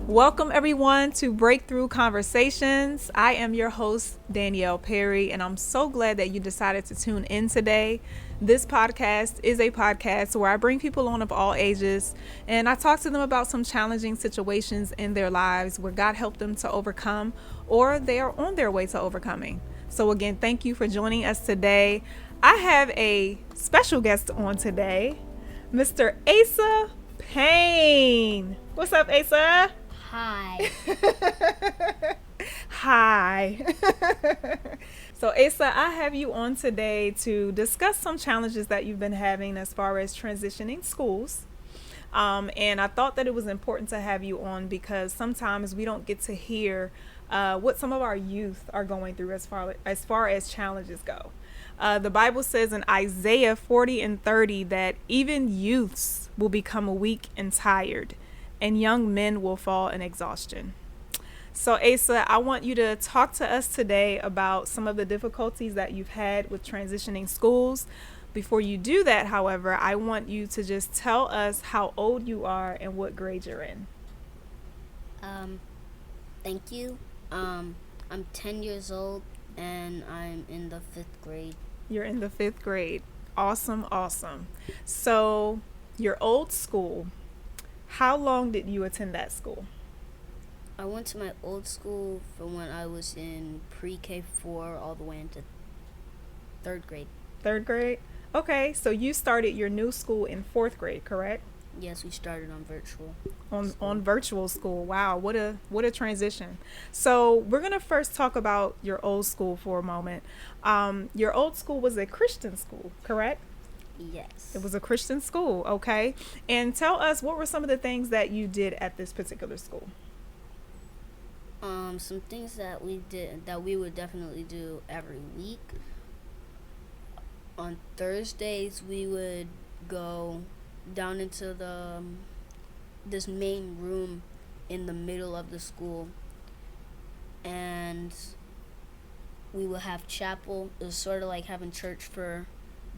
Welcome, everyone, to Breakthrough Conversations. I am your host, Danielle Perry, and I'm so glad that you decided to tune in today. This podcast is a podcast where I bring people on of all ages and I talk to them about some challenging situations in their lives where God helped them to overcome or they are on their way to overcoming. So, again, thank you for joining us today. I have a special guest on today, Mr. Asa Payne. What's up, Asa? Hi. Hi. So, Asa, I have you on today to discuss some challenges that you've been having as far as transitioning schools. And I thought that it was important to have you on because sometimes we don't get to hear what some of our youth are going through as far as challenges go. The Bible says in Isaiah 40 and 30 that even youths will become weak and tired, and young men will fall in exhaustion. So, Asa, I want you to talk to us today about some of the difficulties that you've had with transitioning schools. Before you do that, however, I want you to just tell us how old you are and what grade you're in. Um, Thank you. I'm 10 years old and I'm in the 5th grade. You're in the 5th grade. Awesome, awesome. So, your old school, how long did you attend that school? I went to my old school from when I was in pre-K 4 all the way into 3rd grade. 3rd grade? Okay, so you started your new school in 4th grade, correct? Yes, we started on virtual. On virtual school. Wow, what a transition. So we're gonna first talk about your old school for a moment. Your old school was a Christian school, correct? Yes. It was a Christian school, okay. And tell us, what were some of the things that you did at this particular school? Some things that we would definitely do every week. On Thursdays, we would go down into this main room in the middle of the school, and we would have chapel. It was sort of like having church for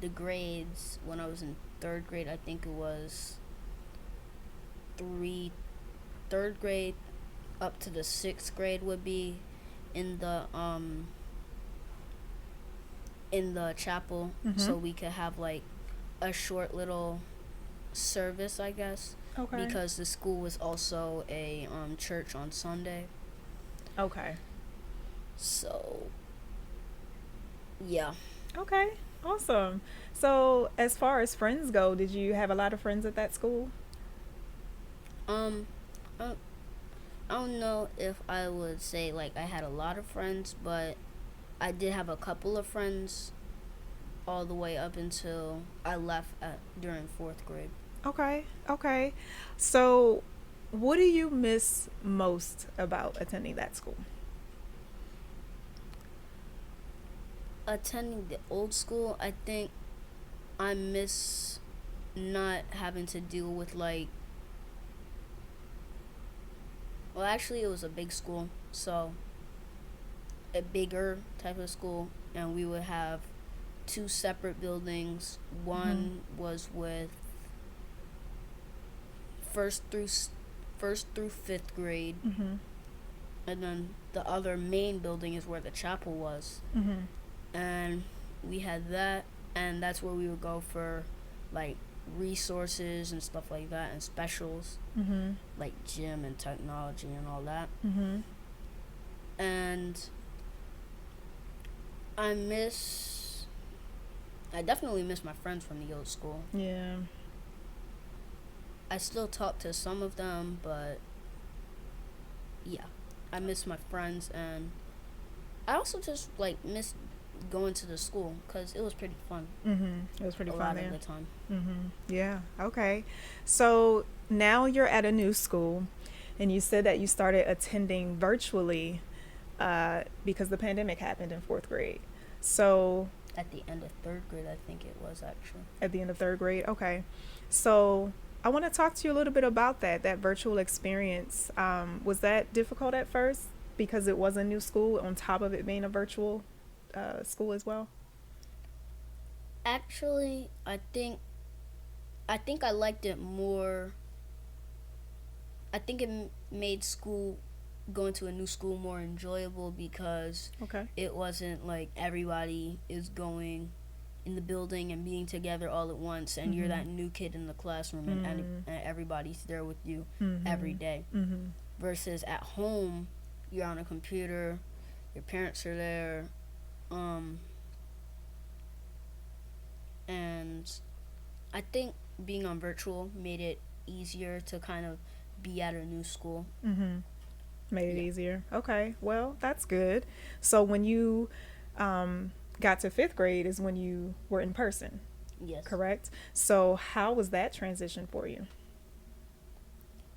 the grades. When I was in 3rd grade, I think it was 3rd grade up to the 6th grade would be in the chapel, so we could have like a short little service, I guess, Okay. because the school was also a church on Sunday. Okay. So yeah. Okay. Awesome. So as far as friends go, did you have a lot of friends at that school? um I, I don't know if I would say like I had a lot of friends, but I did have a couple of friends all the way up until I left during 4th grade. Okay. Okay. So what do you miss most about attending that school? Attending the old school, I think I miss not having to deal with like, well, actually it was a big school, so a bigger type of school, and we would have 2 separate buildings. One was with first through first through 5th grade, Mm-hmm. and then the other main building is where the chapel was. Mm-hmm. And we had that, and that's where we would go for like resources and stuff like that, and specials Mm-hmm. like gym and technology and all that. Mm-hmm. And I miss I definitely miss my friends from the old school. Yeah. I still talk to some of them, but yeah, I miss my friends, and I also just like miss going to the school because it was pretty fun Mm-hmm. It was pretty a fun lot there. of the time. Mm-hmm. Yeah. Okay. So now you're at a new school, and you said that you started attending virtually because the pandemic happened in 4th grade. So At the end of 3rd grade, I think it was actually. at the end of 3rd grade, okay. So I want to talk to you a little bit about that virtual experience. Was that difficult at first because it was a new school on top of it being a virtual school as well? Actually, I think I liked it more I think made school, going to a new school, more enjoyable because Okay. it wasn't like everybody is going in the building and being together all at once, and you're that new kid in the classroom, and everybody's there with you every day. Versus at home, you're on a computer, your parents are there, and I think being on virtual made it easier to kind of be at a new school. Made it Yeah. easier. Okay. Well, that's good. So when you got to fifth grade is when you were in person, Yes. correct? So how was that transition for you?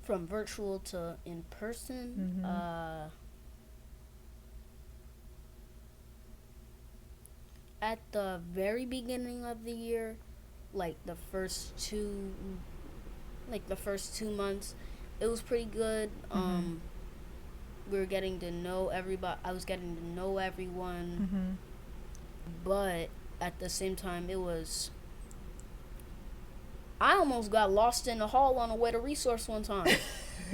From virtual to in person, at the very beginning of the year, like the first two, months, it was pretty good. We were getting to know everybody. I was getting to know everyone, but at the same time, it was. I almost got lost in the hall on the way to resource one time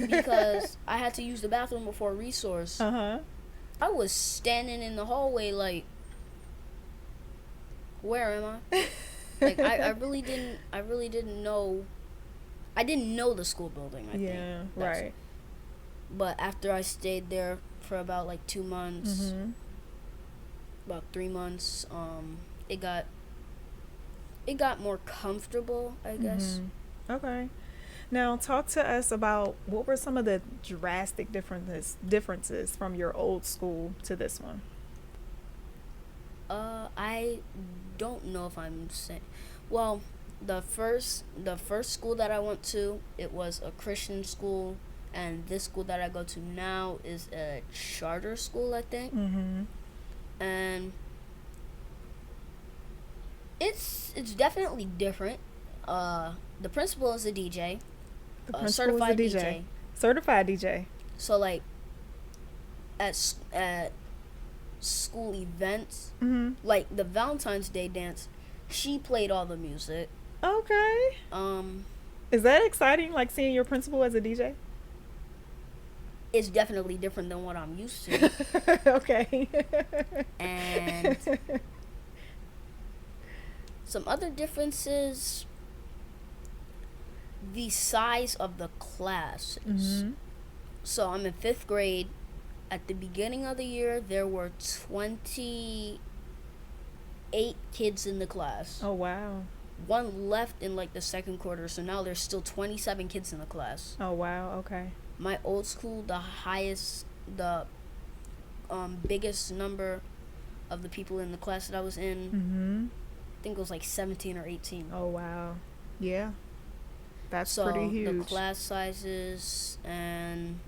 because I had to use the bathroom before resource. I was standing in the hallway like, where am I? Like I really didn't know. I didn't know the school building. I think. Right. But after I stayed there for about like 2 months, about 3 months, it got more comfortable, I guess. Okay. Now talk to us about what were some of the drastic differences from your old school to this one. I don't know if I'm saying. Well, the first school that I went to, it was a Christian school, and this school that I go to now is a charter school, I think. And it's definitely different. The principal is a DJ, The principal certified was a DJ. Certified DJ. So like at school events, like the Valentine's Day dance, she played all the music. Okay. Is that exciting, like seeing your principal as a DJ? It's definitely different than what I'm used to. Okay. And some other differences, the size of the classes. So I'm in 5th grade. At the beginning of the year, there were 28 kids in the class. Oh, wow. One left in like the second quarter, so now there's still 27 kids in the class. Oh, wow. Okay. My old school, the biggest number of the people in the class that I was in, I think it was like 17 or 18. Oh, wow. Yeah. That's So pretty huge. the class sizes, and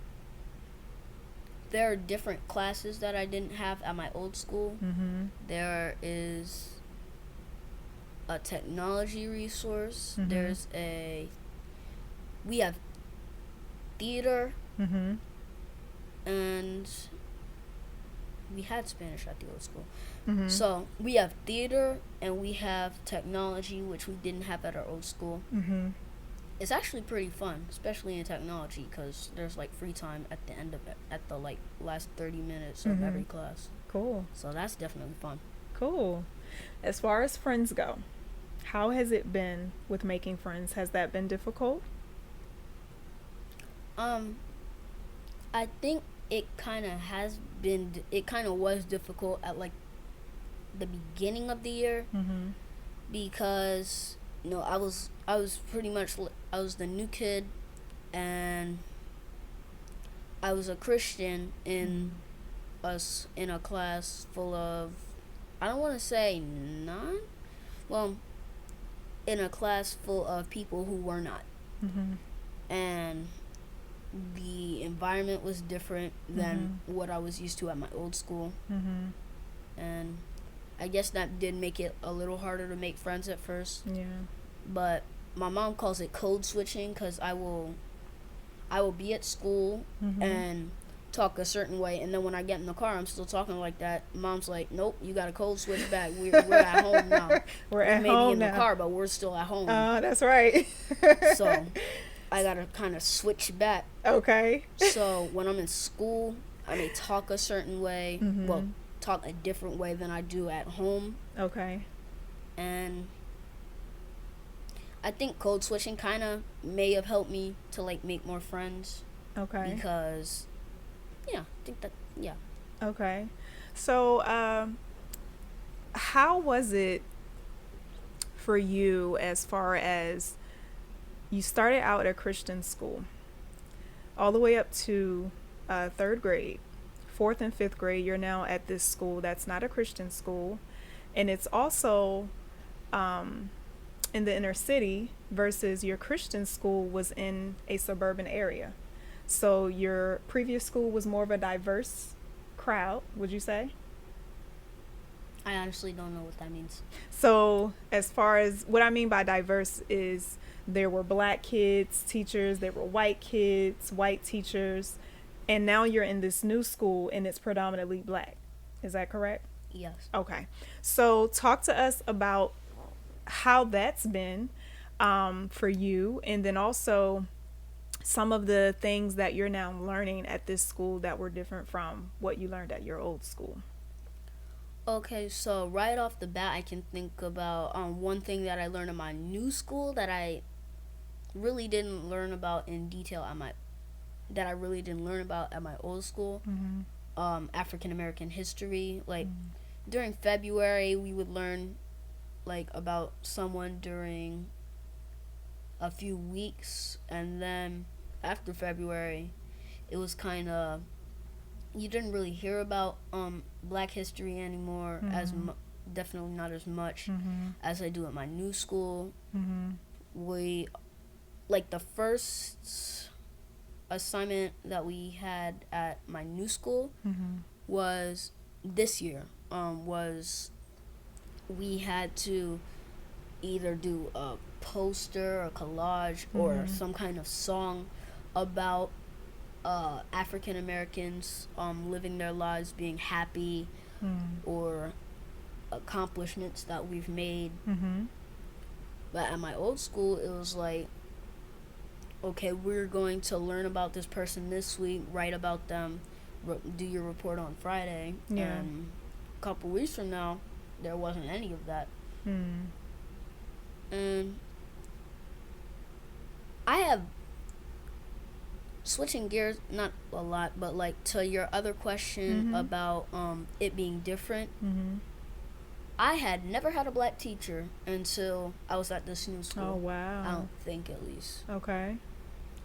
there are different classes that I didn't have at my old school. There is a technology resource. We have theater, and we had Spanish at the old school. So we have theater and we have technology, which we didn't have at our old school. It's actually pretty fun, especially in technology, because there's like free time at the end of it, at the like last 30 minutes of every class. Cool. So that's definitely fun. Cool. As far as friends go, how has it been with making friends? Has that been difficult? I think it kind of was difficult at like the beginning of the year, because I was pretty much, I was the new kid, and I was a Christian in a class full of, I don't want to say in a class full of people who were not. And the environment was different than what I was used to at my old school. And I guess that did make it a little harder to make friends at first. Yeah. But my mom calls it code switching, because I will be at school and talk a certain way, and then when I get in the car, I'm still talking like that. Mom's like, nope, you got to code switch back. We're at home now. We're at maybe home in now. the car, but we're still at home. That's right. So I gotta kind of switch back. Okay. So when I'm in school, I may talk a certain way. Well, talk a different way than I do at home. Okay. And I think code switching kind of may have helped me to like make more friends. Okay. Because, yeah, I think that, yeah. Okay. So, how was it for you as far as you started out at Christian school all the way up to third grade, fourth and fifth grade, you're now at this school that's not a Christian school, and it's also in the inner city versus your Christian school was in a suburban area. So your previous school was more of a diverse crowd, would you say? I honestly don't know what that means. So as far as what I mean by diverse is there were black kids, teachers, there were white kids, white teachers, and now you're in this new school and it's predominantly black. Is that correct? Yes. Okay. So talk to us about how that's been for you, and then also some of the things that you're now learning at this school that were different from what you learned at your old school. Okay, so right off the bat, I can think about one thing that I learned in my new school that I really didn't learn about in detail at my old school. African American history. Like during February, we would learn like about someone during a few weeks, and then after February, it was kind of, you didn't really hear about black history anymore, definitely not as much as I do at my new school. We, like, the first assignment that we had at my new school was this year, was we had to either do a poster, a collage, or some kind of song about African Americans living their lives, being happy, or accomplishments that we've made. But at my old school, it was like, okay, we're going to learn about this person this week, write about them, do your report on Friday, and a couple weeks from now, there wasn't any of that. And I have, switching gears, not a lot, but like to your other question about it being different. I had never had a black teacher until I was at this new school. Oh, wow. I don't think, at least. Okay.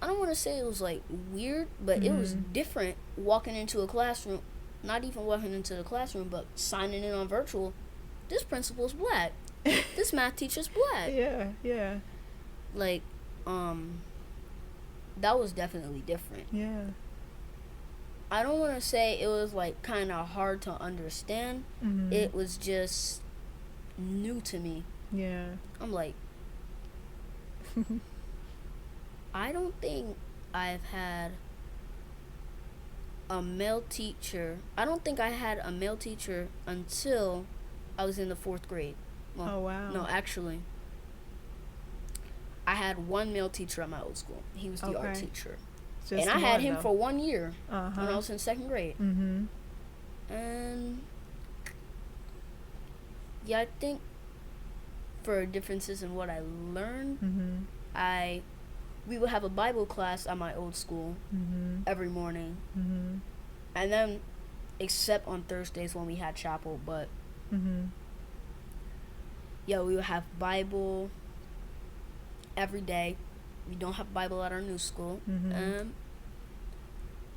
I don't want to say it was like weird, but it was different walking into a classroom, not even walking into the classroom, but signing in on virtual. This principal's black. This math teacher's black. Yeah. Like, that was definitely different. Yeah. I don't want to say it was like kind of hard to understand. It was just new to me. Yeah. I'm like, I don't think I've had a male teacher. I don't think I had a male teacher until I was in the 4th grade. Well, oh, wow. No, actually, I had one male teacher at my old school. He was the art teacher. Just and I had him for 1 year when I was in 2nd grade. And yeah, I think for differences in what I learned, we would have a Bible class at my old school every morning. And then, except on Thursdays when we had chapel, but yeah, we would have Bible every day. We don't have Bible at our new school.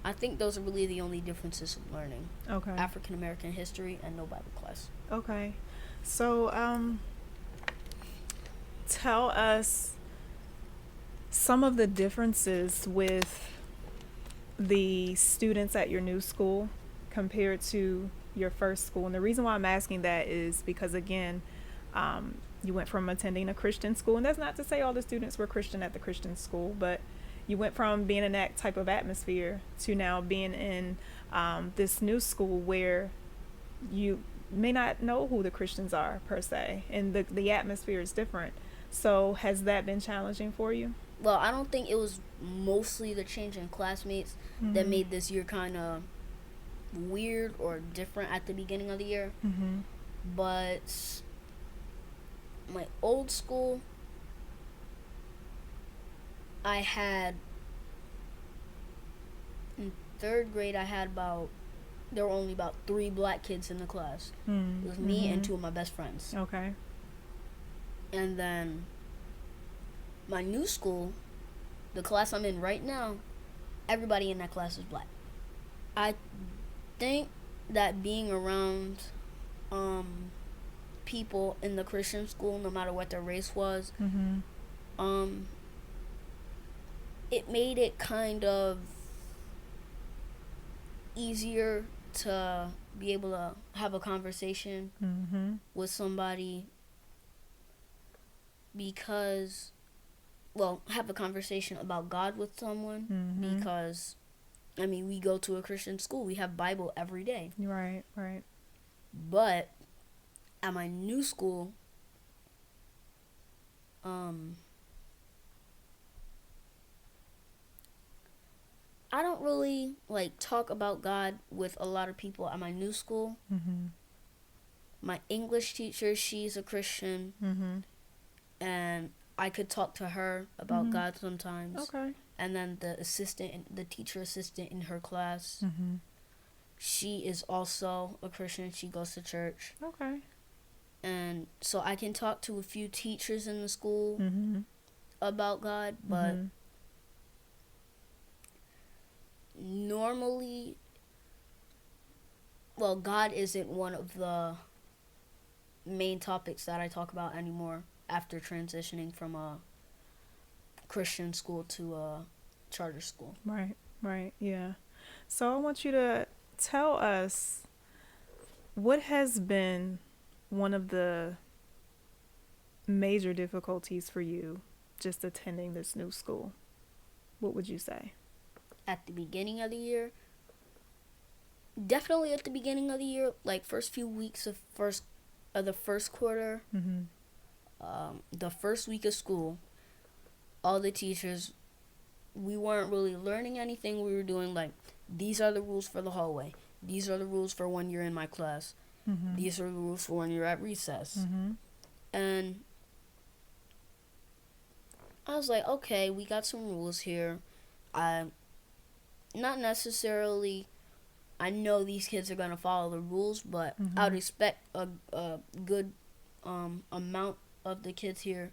I think those are really the only differences of learning. Okay. African American history and no Bible class. Okay. So, tell us some of the differences with the students at your new school compared to your first school. And the reason why I'm asking that is because, again, you went from attending a Christian school, and that's not to say all the students were Christian at the Christian school, but you went from being in that type of atmosphere to now being in this new school where you may not know who the Christians are per se, and the atmosphere is different. So has that been challenging for you? Well, I don't think it was mostly the change in classmates that Mm-hmm. made this year kind of weird or different at the beginning of the year, Mm-hmm. but my old school, I had in third grade, there were only about 3 black kids in the class. It was me and 2 of my best friends. Okay. And then my new school, the class I'm in right now, everybody in that class is black. I think that being around people in the Christian school, no matter what their race was, Mm-hmm. it made it kind of easier to be able to have a conversation Mm-hmm. with somebody have a conversation about God with someone Mm-hmm. because, I mean, we go to a Christian school. We have Bible every day. Right, right. But at my new school, I don't really talk about God with a lot of people at my new school. Mm-hmm. My English teacher, she's a Christian, Mm-hmm. and I could talk to her about Mm-hmm. God sometimes. Okay. And then the teacher assistant in her class, Mm-hmm. she is also a Christian. She goes to church. Okay. And so I can talk to a few teachers in the school Mm-hmm. about God, but Mm-hmm. normally, God isn't one of the main topics that I talk about anymore after transitioning from a Christian school to a charter school. Right, right, yeah. So I want you to tell us what has been one of the major difficulties for you just attending this new school. What would you say? At the beginning of the year, definitely at the beginning of the year, first few weeks of the first quarter, Mm-hmm. the first week of school, all the teachers, we weren't really learning anything. We were doing these are the rules for the hallway. These are the rules for when you're in my class. Mm-hmm. These are the rules for when you're at recess. Mm-hmm. And I was like, okay, we got some rules here. Not necessarily, I know these kids are going to follow the rules, but I would expect a good amount of the kids here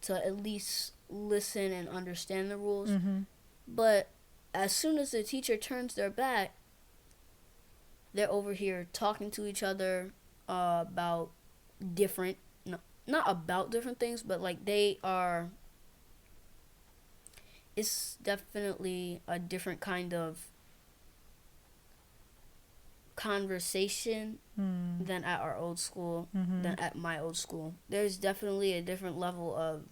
to at least listen and understand the rules. Mm-hmm. But as soon as the teacher turns their back, they're over here talking to each other about different, not about different things, but it's definitely a different kind of conversation than at our old school, than at my old school. There's definitely a different level of,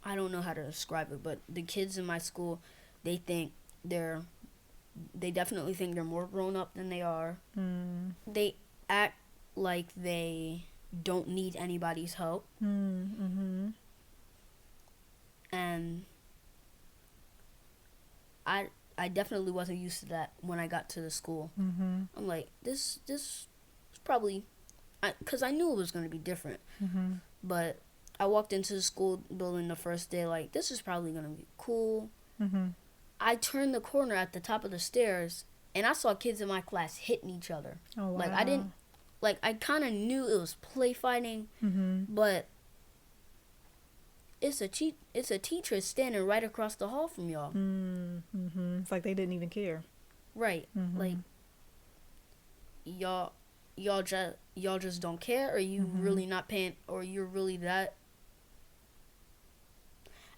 I don't know how to describe it, but the kids in my school, they definitely think they're more grown up than they are. They act like they don't need anybody's help. Mm-hmm. And I definitely wasn't used to that when I got to the school. Mm-hmm. I'm like, this is probably, because I knew it was going to be different. Mm-hmm. But I walked into the school building the first day this is probably going to be cool. Mm-hmm. I turned the corner at the top of the stairs, and I saw kids in my class hitting each other. Oh, wow. I kind of knew it was play fighting, Mm-hmm. but it's a teacher standing right across the hall from y'all. Mm-hmm. It's like they didn't even care. Right. Mm-hmm. Y'all just don't care, or you really not paying, or you're really that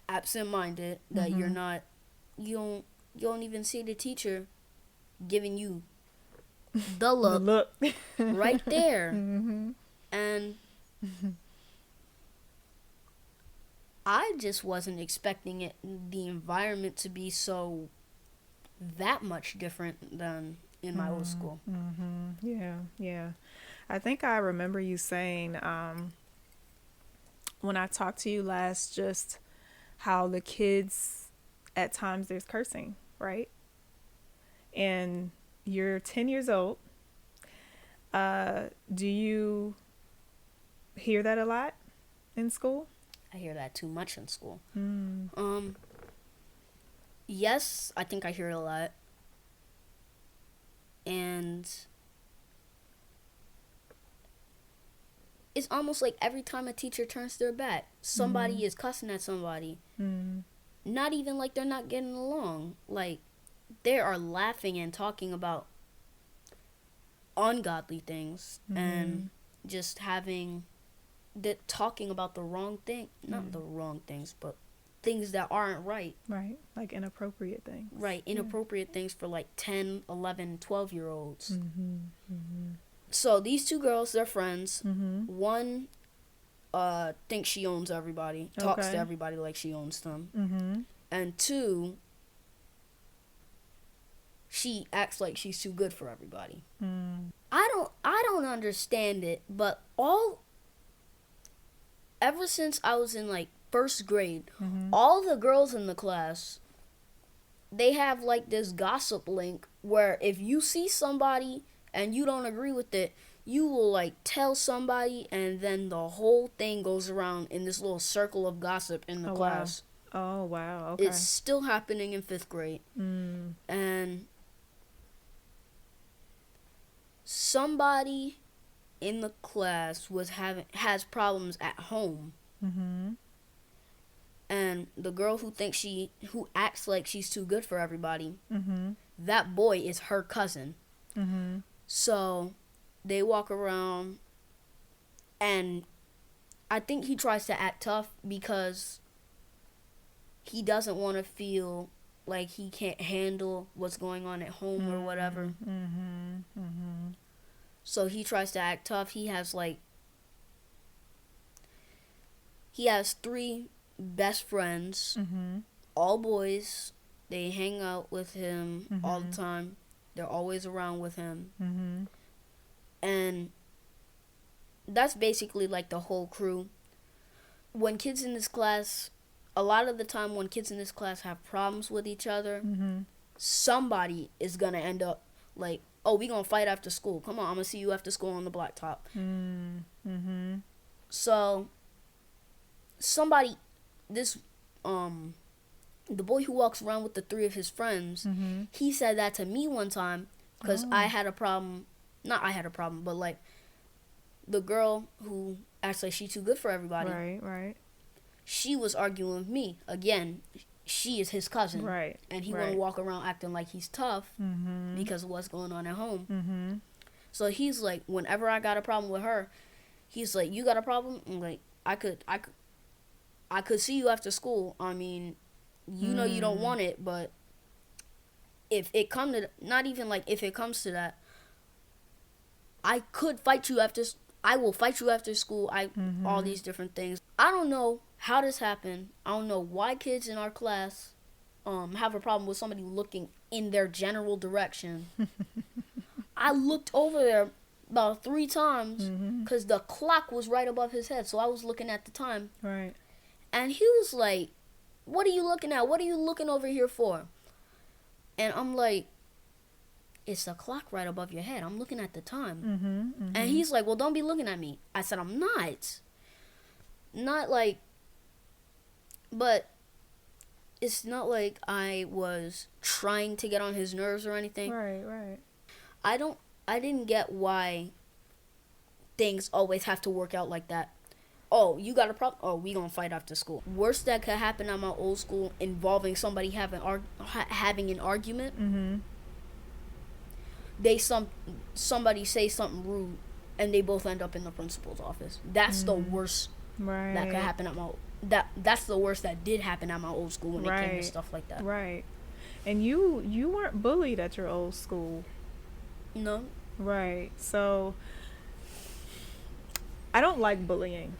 absent-minded that you're not, you don't even see the teacher giving you the look, right there. Mm-hmm. And I just wasn't expecting the environment to be so that much different than in my old school. Mm-hmm. Yeah, yeah. I think I remember you saying when I talked to you last, just how the kids, at times there's cursing, right? And you're 10 years old. Do you hear that a lot in school? I hear that too much in school. Mm. Yes, I think I hear it a lot. And it's almost like every time a teacher turns their back, somebody is cussing at somebody. Not even like they're not getting along. Like, they are laughing and talking about ungodly things and just talking about the wrong thing. Not the wrong things, but things that aren't right. Right, like inappropriate things. Right, inappropriate things for like 10, 11, 12-year-olds. So these two girls, they're friends. One thinks she owns everybody, talks to everybody like she owns them. And two, she acts like she's too good for everybody. I don't understand it, but ever since I was in like first grade, all the girls in the class, they have like this gossip link where if you see somebody and you don't agree with it, you will like tell somebody, and then the whole thing goes around in this little circle of gossip in the class. Wow. Oh, wow. Okay. It's still happening in 5th grade. And somebody in the class has problems at home. And the girl who acts like she's too good for everybody, that boy is her cousin. So they walk around, and I think he tries to act tough because he doesn't want to feel like he can't handle what's going on at home or whatever. So he tries to act tough. He has 3 best friends, all boys. They hang out with him all the time. They're always around with him. And that's basically like the whole crew. When kids in this class, a lot of the time when kids in this class have problems with each other, somebody is going to end up like, oh, we going to fight after school. Come on, I'm going to see you after school on the blacktop. So somebody, the boy who walks around with the 3 of his friends, he said that to me one time because I had a problem. Not I had a problem, but like the girl who acts like she's too good for everybody. Right. She was arguing with me. Again, she is his cousin. Right. And he want to walk around acting like he's tough because of what's going on at home. So he's like, whenever I got a problem with her, he's like, you got a problem? I'm like, I could see you after school. I mean, you know you don't want it, but if it comes to, not even like if it comes to that, I will fight you after school. All these different things. I don't know how this happened. I don't know why kids in our class have a problem with somebody looking in their general direction. I looked over there about 3 times because the clock was right above his head, so I was looking at the time. Right. And he was like, what are you looking at? What are you looking over here for? And I'm like, it's the clock right above your head. I'm looking at the time. And he's like, well, don't be looking at me. I said, I'm not. Not like, but it's not like I was trying to get on his nerves or anything. Right. I didn't get why things always have to work out like that. Oh, you got a problem? Oh, we gonna fight after school. Worst that could happen at my old school involving somebody having an argument. Somebody say something rude, and they both end up in the principal's office. That's the worst that could happen at that's the worst that did happen at my old school when it came to stuff like that. Right. And you weren't bullied at your old school. No. Right. So I don't like bullying.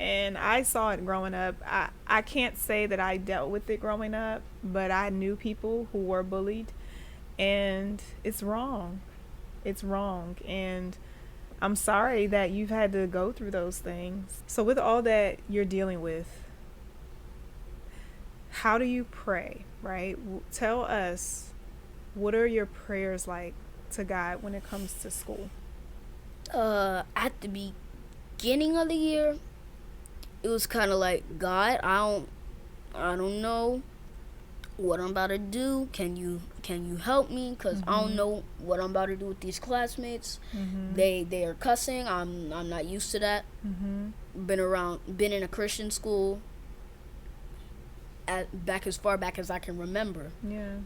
And I saw it growing up. I can't say that I dealt with it growing up, but I knew people who were bullied, and it's wrong. And I'm sorry that you've had to go through those things. So, with all that you're dealing with, how do you pray, right? Tell us, what are your prayers like to God when it comes to school? At the beginning of the year, it was kind of like, God, I don't know what I'm about to do. Can you help me? Cause I don't know what I'm about to do with these classmates. They are cussing. I'm not used to that. Been in a Christian school back as far back as I can remember. Yeah.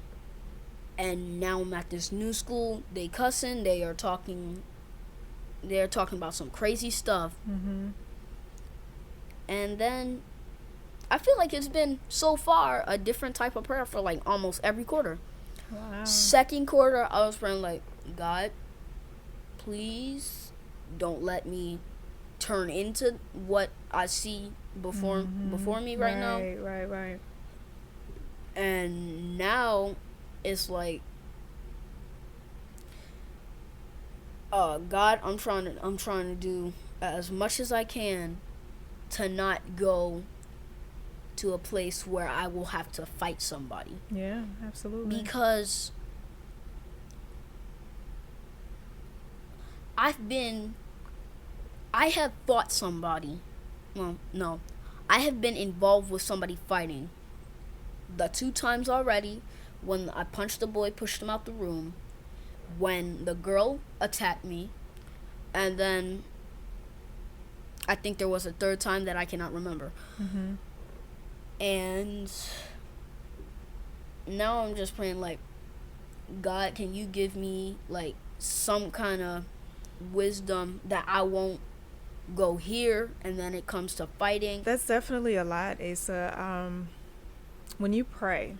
And now I'm at this new school. They cussing. They're talking about some crazy stuff. And then I feel like it's been so far a different type of prayer for like almost every quarter. Wow. Second quarter, I was praying like, God, please don't let me turn into what I see before me right now. Right. And now it's like, God, I'm trying to do as much as I can to not go to a place where I will have to fight somebody. Yeah, absolutely. Because I have fought somebody. Well, no. I have been involved with somebody fighting. The 2 times already, when I punched the boy, pushed him out the room, when the girl attacked me, and then I think there was a 3rd time that I cannot remember. And now I'm just praying like, God, can you give me like some kind of wisdom that I won't go here and then it comes to fighting. That's definitely a lot, Asa. When you pray,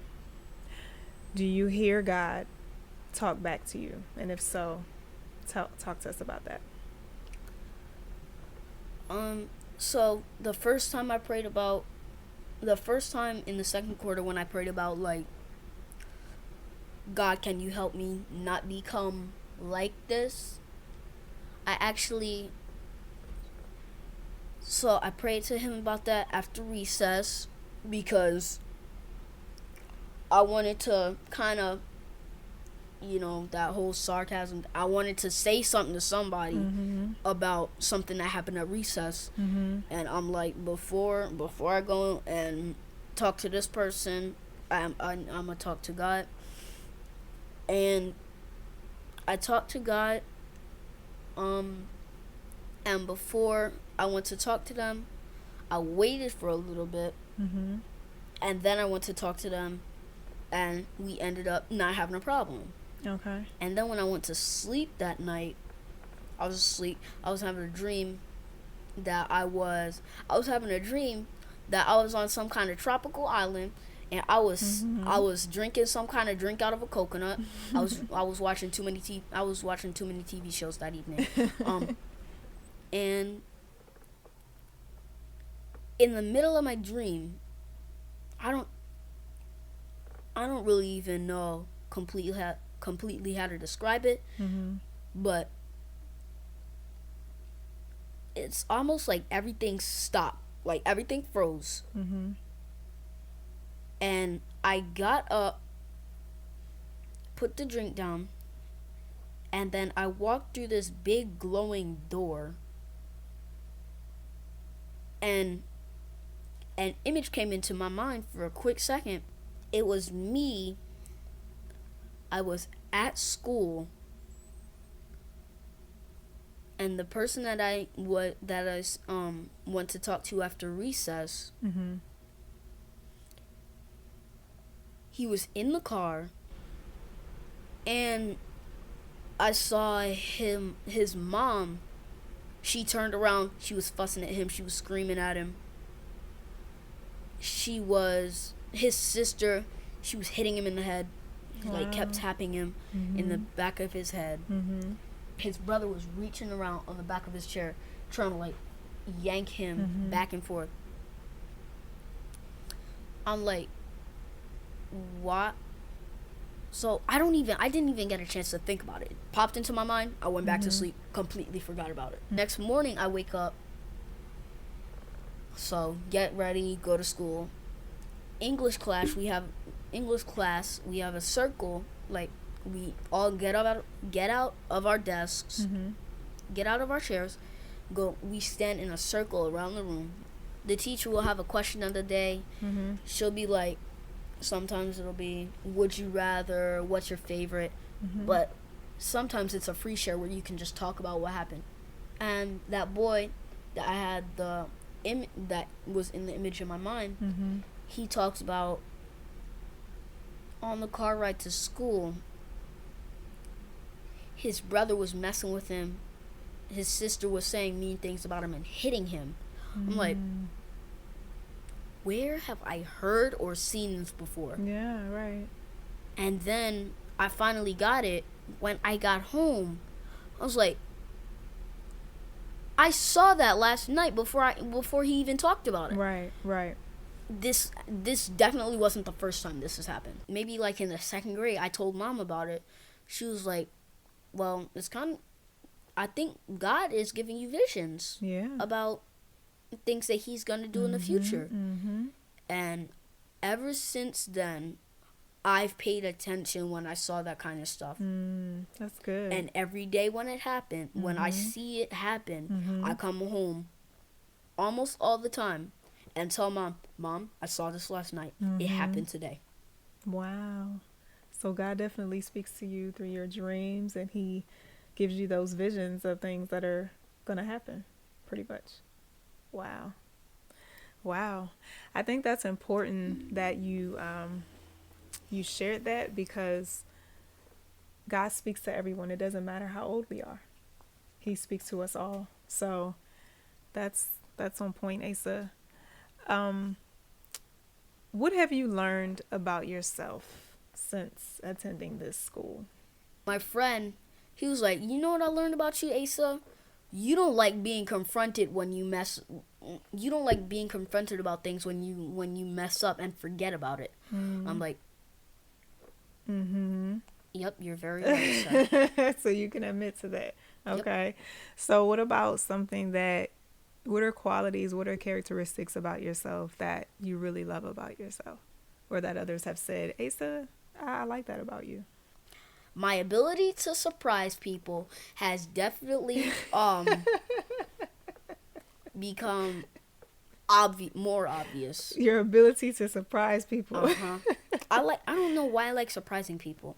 do you hear God talk back to you? And if so, talk to us about that. So the first time in the 2nd quarter when I prayed about like, God, can you help me not become like this? I prayed to him about that after recess because I wanted to kind of, that whole sarcasm. I wanted to say something to somebody about something that happened at recess. And I'm like, before I go and talk to this person, I'm gonna talk to God. And I talked to God. And before I went to talk to them, I waited for a little bit. And then I went to talk to them, and we ended up not having a problem. Okay. And then when I went to sleep that night, I was asleep. I was having a dream that I was on some kind of tropical island, and I was drinking some kind of drink out of a coconut. I was watching too many TV shows that evening. And in the middle of my dream, I don't really even know completely how to describe it, but it's almost like everything stopped, like everything froze. And I got up, put the drink down, and then I walked through this big glowing door, and an image came into my mind for a quick second. It was me. I was at school, and the person that I went to talk to after recess, he was in the car, and I saw his mom. She turned around. She was fussing at him. She was screaming at him. His sister. She was hitting him in the head. Like, kept tapping him in the back of his head. His brother was reaching around on the back of his chair, trying to, like, yank him back and forth. I'm like, what So I didn't even get a chance to think about it. It popped into my mind. I went back to sleep, completely forgot about it. Next morning, I wake up. So get ready, go to school. English class, we have a circle. Like, we all get out of our desks, get out of our chairs, we stand in a circle around the room. The teacher will have a question of the day. She'll be like, sometimes it'll be, would you rather, what's your favorite? But sometimes it's a free share where you can just talk about what happened. And that boy that I had that was in the image in my mind, he talks about, on the car ride to school, his brother was messing with him. His sister was saying mean things about him and hitting him. I'm like, where have I heard or seen this before? Yeah, right. And then I finally got it when I got home. I was like, I saw that last night before he even talked about it. Right. This definitely wasn't the first time this has happened. Maybe like in the second grade, I told Mom about it. She was like, well, I think God is giving you visions about things that he's going to do in the future. And ever since then, I've paid attention when I saw that kind of stuff. That's good. And every day when it happened, when I see it happen, I come home almost all the time and tell Mom, I saw this last night. It happened today. Wow. So God definitely speaks to you through your dreams, and he gives you those visions of things that are going to happen, pretty much. Wow. I think that's important that you shared that, because God speaks to everyone. It doesn't matter how old we are. He speaks to us all. So that's on point, Asa. What have you learned about yourself since attending this school? My friend, he was like, you know what I learned about you, Asa? You don't like being confronted you don't like being confronted about things when you mess up and forget about it. I'm like, yep, you're very right, sir. So you can admit to that. Okay. Yep. So what about what are qualities, what are characteristics about yourself that you really love about yourself, or that others have said, Asa, I like that about you? My ability to surprise people has definitely become more obvious. Your ability to surprise people. I don't know why I like surprising people.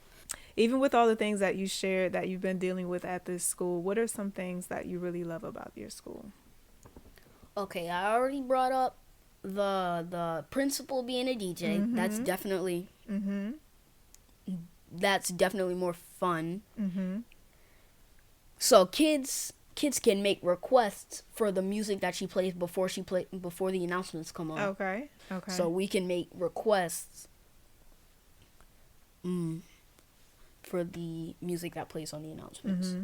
Even with all the things that you shared that you've been dealing with at this school, what are some things that you really love about your school? Okay, I already brought up the principal being a DJ. That's definitely more fun. So kids can make requests for the music that she plays before the announcements come on. Okay. So we can make requests for the music that plays on the announcements.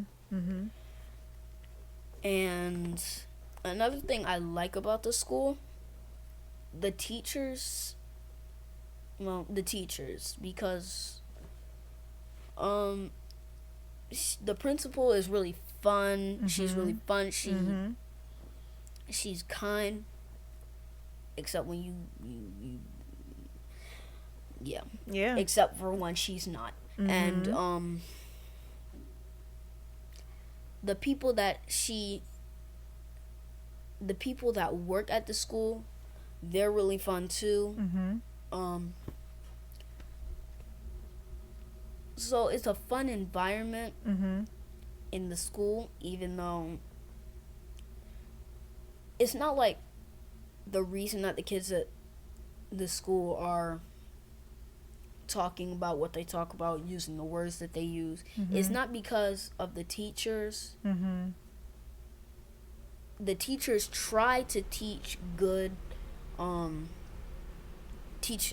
And another thing I like about the school, the teachers, because the principal is really fun. She's really fun. She's kind, except when you except for when she's not. And the people that work at the school, they're really fun too. So it's a fun environment in the school, even though it's not like the reason that the kids at the school are talking about what they talk about, using the words that they use. It's not because of the teachers. The teachers try to teach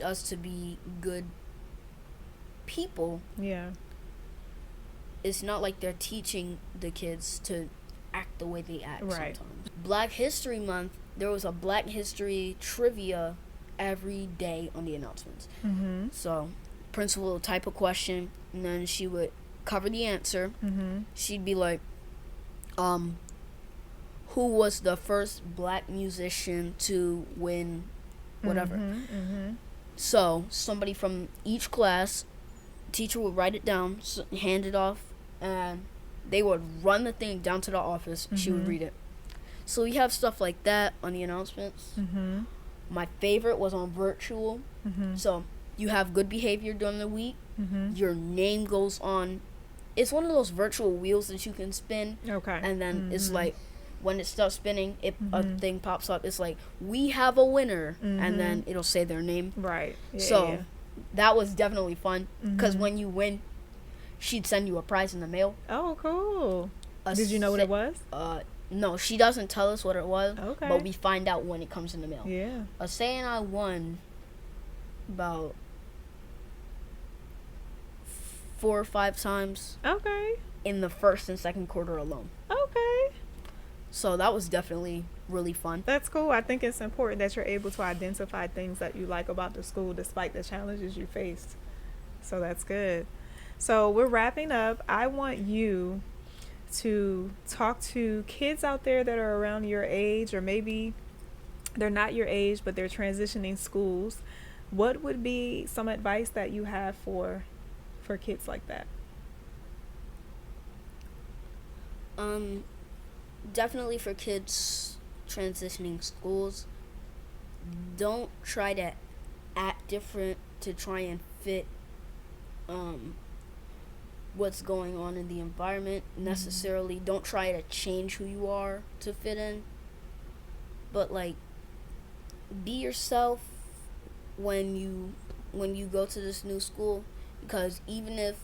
us to be good people. It's not like they're teaching the kids to act the way they act sometimes. Black History Month, there was a Black History trivia every day on the announcements. So principal would type a question, and then she would cover the answer. She'd be like, who was the first black musician to win whatever? So somebody from each class, teacher would write it down, hand it off, and they would run the thing down to the office. She would read it. So we have stuff like that on the announcements. My favorite was on virtual. So you have good behavior during the week. Your name goes on. It's one of those virtual wheels that you can spin. Okay. And then it's like, when it starts spinning, a thing pops up. It's like, we have a winner. And then it'll say their name. Right. Yeah, so that was definitely fun. Because when you win, she'd send you a prize in the mail. Oh, cool. Did you know what it was? No, she doesn't tell us what it was. Okay. But we find out when it comes in the mail. Yeah. Asaiah and I won about 4 or 5 times. Okay. In the first and second quarter alone. Okay. So that was definitely really fun. That's cool. I think it's important that you're able to identify things that you like about the school despite the challenges you faced. So that's good. So we're wrapping up. I want you to talk to kids out there that are around your age, or maybe they're not your age, but they're transitioning schools. What would be some advice that you have for kids like that? Definitely for kids transitioning schools, don't try to act different to try and fit what's going on in the environment necessarily. Don't try to change who you are to fit in, but like, be yourself when you go to this new school, because even if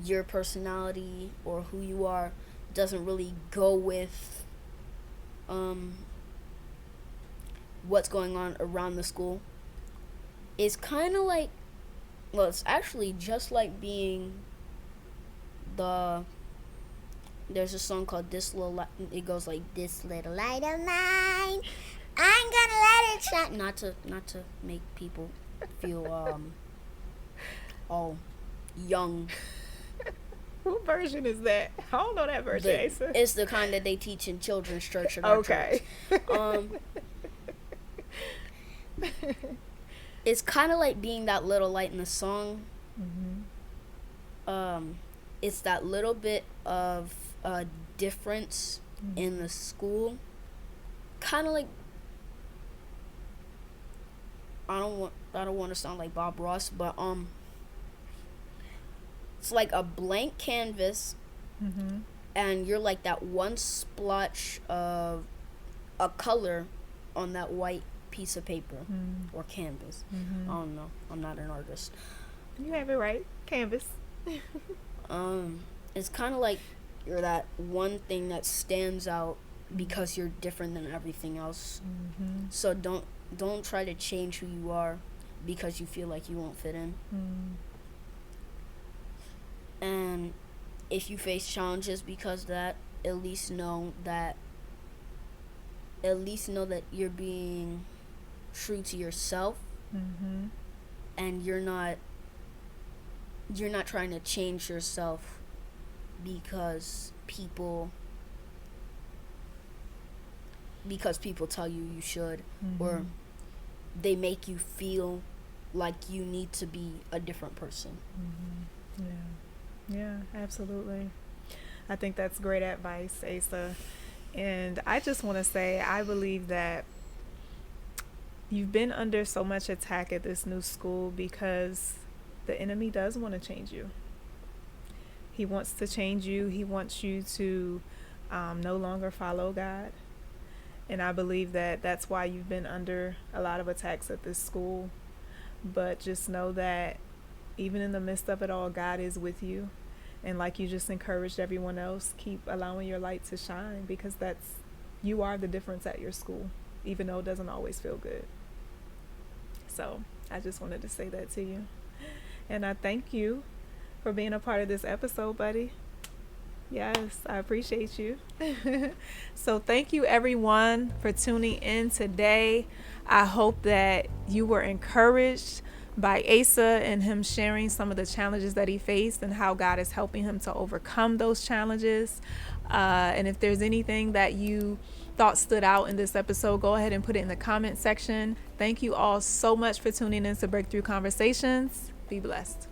your personality or who you are doesn't really go with what's going on around the school, it's kind of like, well, it's actually just like being there's a song called This Little Light. It goes like, this little light of mine, I'm gonna let it shine. Not to make people feel all young. What version is that? I don't know that version, Asa. It's the kind that they teach in children's church at our church. It's kind of like being that little light in the song. It's that little bit of difference in the school. Kind of like, I don't want to sound like Bob Ross, but it's like a blank canvas, and you're like that one splotch of a color on that white piece of paper or canvas. I don't know. I'm not an artist. You have it right. Canvas. It's kind of like you're that one thing that stands out because you're different than everything else. So don't try to change who you are because you feel like you won't fit in. And if you face challenges because of that, at least know that you're being true to yourself, and you're not trying to change yourself because people tell you should, or they make you feel like you need to be a different person. Yeah, absolutely. I think that's great advice, Asa. And I just want to say, I believe that you've been under so much attack at this new school because the enemy does want to change you. He wants to change you. He wants you to no longer follow God. And I believe that that's why you've been under a lot of attacks at this school. But just know that even in the midst of it all, God is with you. And like you just encouraged everyone else, keep allowing your light to shine, because you are the difference at your school, even though it doesn't always feel good. So I just wanted to say that to you. And I thank you for being a part of this episode, buddy. Yes, I appreciate you. So, thank you everyone for tuning in today. I hope that you were encouraged by Asa and him sharing some of the challenges that he faced and how God is helping him to overcome those challenges. And if there's anything that you thought stood out in this episode, go ahead and put it in the comment section. Thank you all so much for tuning in to Breakthrough Conversations. Be blessed.